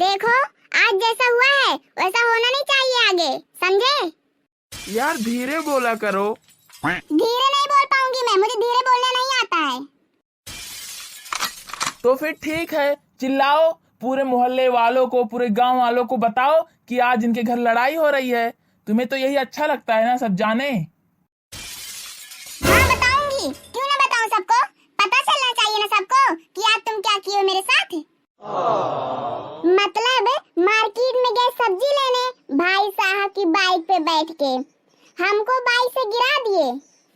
देखो, आज जैसा हुआ है वैसा होना नहीं चाहिए आगे, समझे? यार धीरे बोला करो। धीरे नहीं बोल पाऊंगी मैं, मुझे धीरे बोलना नहीं आता है। तो फिर ठीक है, चिल्लाओ, पूरे मोहल्ले वालों को, पूरे गांव वालों को बताओ कि आज इनके घर लड़ाई हो रही है। तुम्हें तो यही अच्छा लगता है ना, सब जाने। हाँ बताऊंगी, क्यों ना बताऊं सबको। पता चलना चाहिए ना सबको कि आज तुम क्या किए हो मेरे साथ। मतलब मार्केट में गए सब्जी लेने, भाई साहब की बाइक पे बैठ के हमको बाइक से गिरा दिए।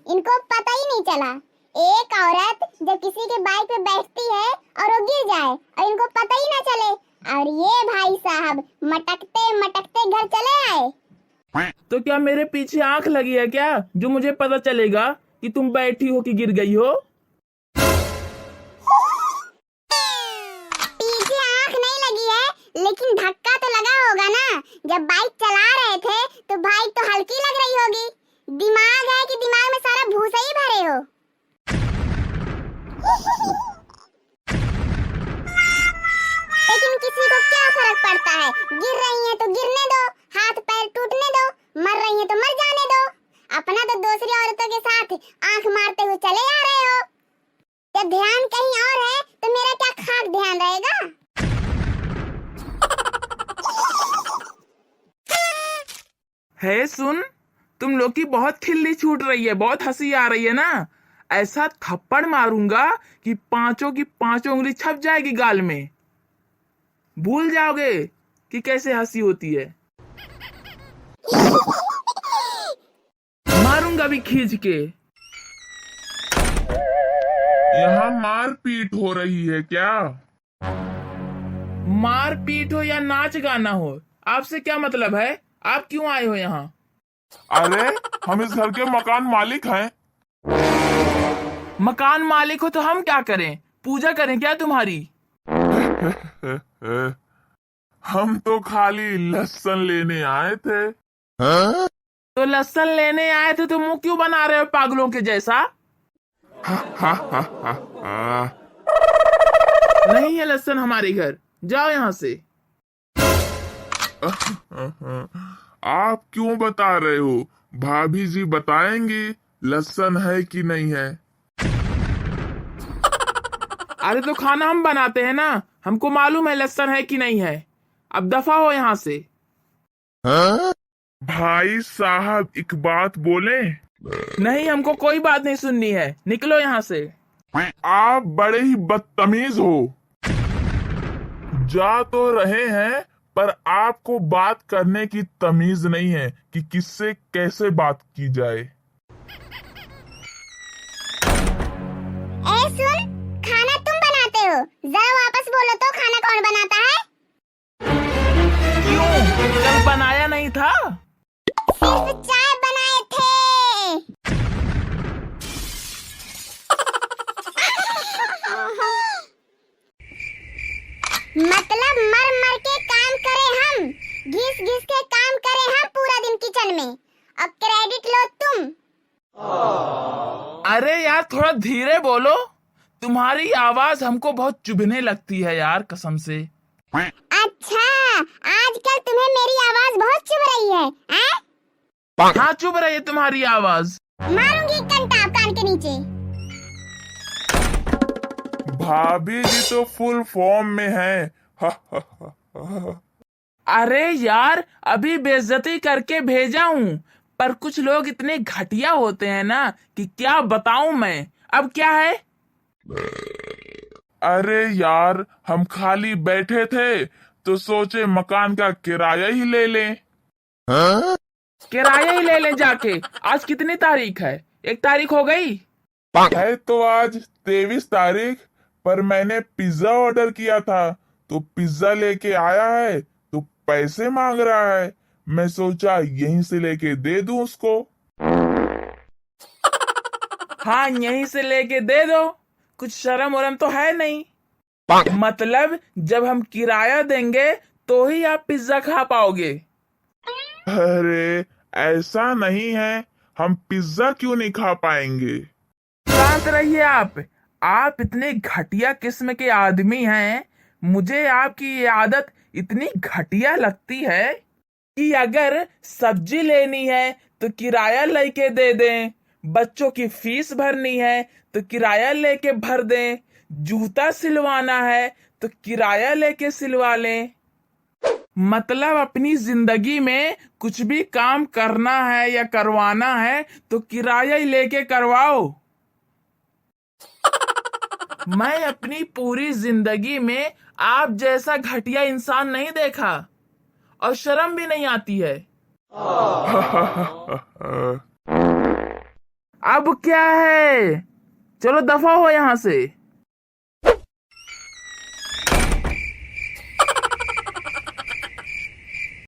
इनको पता ही नहीं चला। एक औरत जब किसी के बाइक पे बैठती है और वो गिर जाए और इनको पता ही ना चले, और ये भाई साहब मटकते मटकते घर चले आए। तो क्या मेरे पीछे आंख लगी है क्या, जो मुझे पता चलेगा कि तुम बैठी हो कि गिर गई हो? पीछे आंख नहीं लगी है, लेकिन धक्का तो लगा होगा ना। जब बाइक चला रहे थे तो बाइक तो हल्की लग रही होगी। दिमाग है कि दिमाग में सारा भूसा ही भरे हो। लेकिन किसी को क्या फर्क पड़ता है, गिर रही हैं तो गिरने दो, हाथ पैर टूटने दो, मर रही हैं तो मर जाने दो। अपना तो दूसरी औरतों के साथ आंख मारते हुए चले आ रहे हो। जब ध्यान कहीं और है तो मेरा क्या खाक ध्यान रहेगा। है सुन, तुम लोग की बहुत खिल्ली छूट रही है, बहुत हंसी आ रही है ना। ऐसा थप्पड़ मारूंगा कि पांचों की पांचों उंगली छप जाएगी गाल में। भूल जाओगे कि कैसे हंसी होती है। मारूंगा भी खींच के। यहाँ मारपीट हो रही है क्या? मारपीट हो या नाच गाना हो, आपसे क्या मतलब है? आप क्यों आए हो यहाँ? अरे हम इस घर के मकान मालिक हैं। मकान मालिक हो तो हम क्या करें? पूजा करें क्या तुम्हारी? हम तो खाली लहसुन लेने आए थे। तो लहसुन लेने आए थे तो मुंह क्यों बना रहे हो पागलों के जैसा? नहीं है लहसुन हमारे घर, जाओ यहाँ से। आप क्यों बता रहे हो? भाभी जी बताएंगी लहसुन है कि नहीं है। अरे तो खाना हम बनाते हैं ना, हमको मालूम है लहसुन है कि नहीं है। अब दफा हो यहाँ से। भाई साहब एक बात बोले? नहीं, हमको कोई बात नहीं सुननी है, निकलो यहाँ से। आप बड़े ही बदतमीज हो। जा तो रहे हैं पर आपको बात करने की तमीज नहीं है कि किससे कैसे बात की जाए। ए सुन, खाना तुम बनाते हो, जरा वापस बोलो तो खाना कौन बनाता है? क्यों, कल बनाया नहीं था? सिर्फ चाय बनाए थे। मतलब मर मर के काम करे हम, घिस घिस के काम करे हम पूरा दिन किचन में, अब क्रेडिट लो तुम। अरे यार थोड़ा धीरे बोलो, तुम्हारी आवाज हमको बहुत चुभने लगती है यार, कसम से। अच्छा, आजकल तुम्हें मेरी आवाज बहुत चुभ रही है, हैं? हाँ चुभ रही है तुम्हारी आवाज। मारूंगी कंटाप कान के नीचे। भाभी जी तो फुल फॉर्म में हैं। अरे यार अभी बेइज्जती करके भेजा हूँ, पर कुछ लोग इतने घटिया होते हैं ना कि क्या बताऊं मैं। अब क्या है? अरे यार हम खाली बैठे थे तो सोचे मकान का किराया ही ले लें। किराया ही ले ले जाके। आज कितनी तारीख है? 1 तारीख हो गई। है तो आज 23 तारीख, पर मैंने पिज्जा ऑर्डर किया था तो पिज्जा लेके आया है तो पैसे मांग रहा है। मैं सोचा यहीं से लेके दे दूं उसको। हाँ यहीं से लेके दे दो, कुछ शर्म वरम तो है नहीं। मतलब जब हम किराया देंगे तो ही आप पिज्जा खा पाओगे। अरे ऐसा नहीं है, हम पिज्जा क्यों नहीं खा पाएंगे। शांत रहिए आप इतने घटिया किस्म के आदमी हैं, मुझे आपकी ये आदत इतनी घटिया लगती है कि अगर सब्जी लेनी है तो किराया लेके दे दें, बच्चों की फीस भरनी है तो किराया लेके भर दें, जूता सिलवाना है तो किराया लेके सिलवा लें। मतलब अपनी जिंदगी में कुछ भी काम करना है या करवाना है तो किराया ही लेके करवाओ। मैं अपनी पूरी जिंदगी में आप जैसा घटिया इंसान नहीं देखा और शर्म भी नहीं आती है। अब क्या है, चलो दफा हो यहां से।